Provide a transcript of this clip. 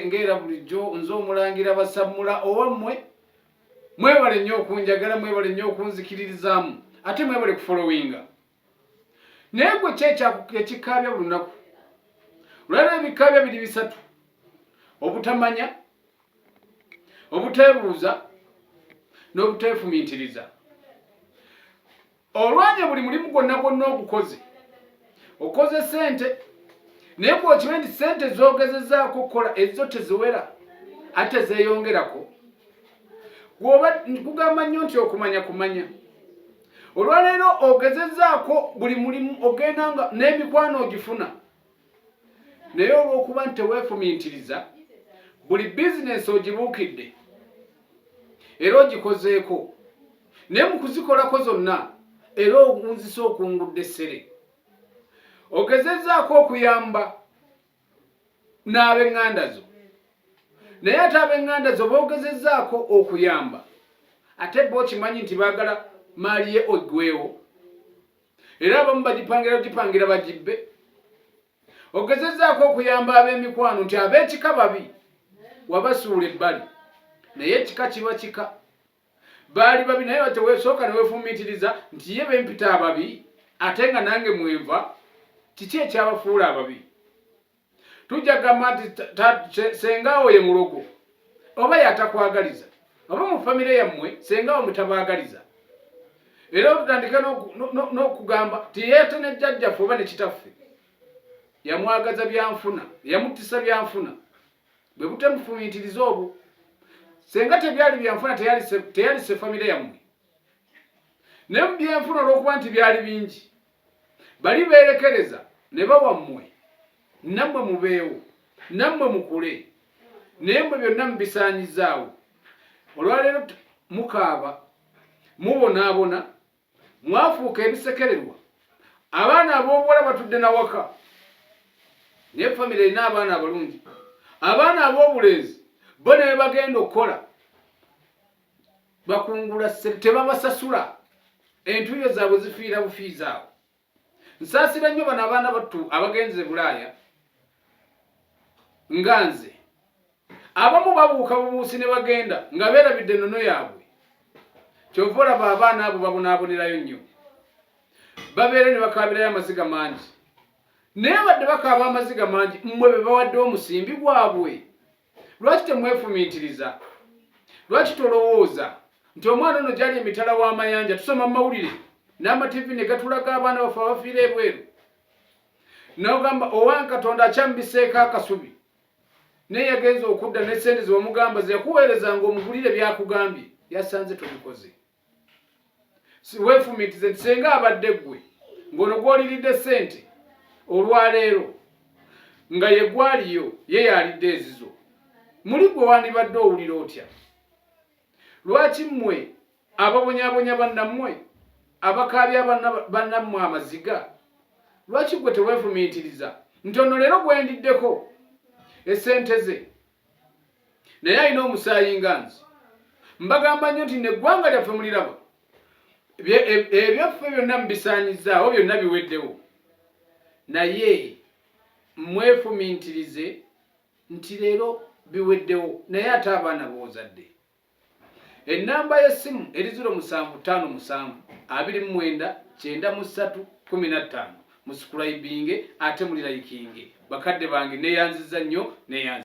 ngera bulijjo nzo omulangira basamula owammwe mwebale nnyo okunjagala mwebale nnyo okunzikiririzaamu ate mwebale kufollowinga naye gwe ekikaabya buli lunaku lwalina ebikaabya biri bisatu obutamanya obuteebuuza n'obuteefumiitiriza olwanya buli mulimu gwonna gwonna ogukoze okoze sente naye bw'okimanyi nti sente z'ogezezzaako okukola ezo teziwera ate zeeyongerako gwoba kugamba nnyo nti okumanya kumanya olwaleero ogezezzaako buli mulimu ogenda nga n'emikwano ogifuna naye olw'okuba nti teweefumiitiriza buli bizinesi ogibuukidde era ogikozeeko naye mu kuzikolako zonna era okunzisa okungudde essere ogezezzaako okuyamba n'ab'eŋŋanda zo naye ate ab'eŋŋanda zo boogezezzaako okuyamba ate bo okimanyi nti baagala maali ye oggwewo era abamu bagipangira bagibbe ogezezzaako okuyamba ab'emikwano nti ab'ekika babi wabasuula ebbali naye ekika kiba kika baali babi naye bateweesooka neweefumiitiriza nti ye bempita ababi ate nga nange mwenva kiki ekyabafuula ababi tujja gamba nti sengaawo ye mulogo oba yatakwagaliza oba mu famire yammwe sengaawo mutabaagaliza era otutandike n'okugamba ti yeete ne jjajjaffe oba ne kitaffe yamwagaza byanfuna yamuttisa byanfuna bwe butemufumiitiriza obwo senga tebyali byanfuna teyalise famire yammwe naye mu byenfuna olw'okuba nti byali bingi bali beerekereza ne bawammwe nammwe mubeewo nammwe mukule naye mwe byonna mubisaanyizaawo olwaleero mukaaba mubonaabona mwafuuka ebisekererwa abaana ab'obuwala batudde nawaka naye famire erina abaana abalungi abaana ab'obulenzi bo ne bagenda okukola bakungula tebabasasula entuuyo zaabwe zifiira bufiizaawo nsaasira nnyo bano abaana battu abagenze bulaaya nga nze abamu babuuka bubuusi ne bagenda nga beerabidde ennono yaabwe kyova olaba abaana abo babonaabonerayo nnyo babeere ne bakaabirayo amaziga mangi naye badde bakaaba amaziga mangi mmwe be bawaddewo omusimbi gwabwe lwaki temwefumiitiriza lwaki tolowooza nti omwana ono gyali emitala w'amayanja tusoma mu mawulire n'amativi ne gatulaga abaana baffe abafiira ebweru n'ogamba owange katonda akyambiseeko akasubi naye yagenza okudda ne sente ze wamugamba ze yakuweerezanga omugulire byakugambye yasanze tobikoze weefumiitirize nti senga abadde ggwe ng'ono gw'oliridde sente olwaleero nga ye gwaliyo ye yalidde ezizo muli gwe wandibadde owulira otya lwaki mmwe ababonyaabonya bannammwe abakaabya bannammwe amaziga lwaki gwe teweefumiitiriza nti ono leero gwendiddeko esente ze naye alina omusaayi nga nze mbagamba nnyo nti neggwanga lyaffe muliraba ebyaffe byonna mubisaanyizaawo byonna biweddewo naye mwefumiitirize nti leero biweddewo naye ate abaana boozadde ennamba y'essimu eri 0757299315 musikulabinge ate mulirayikinge bakadde bange neeyanziza nnyo neeyanziza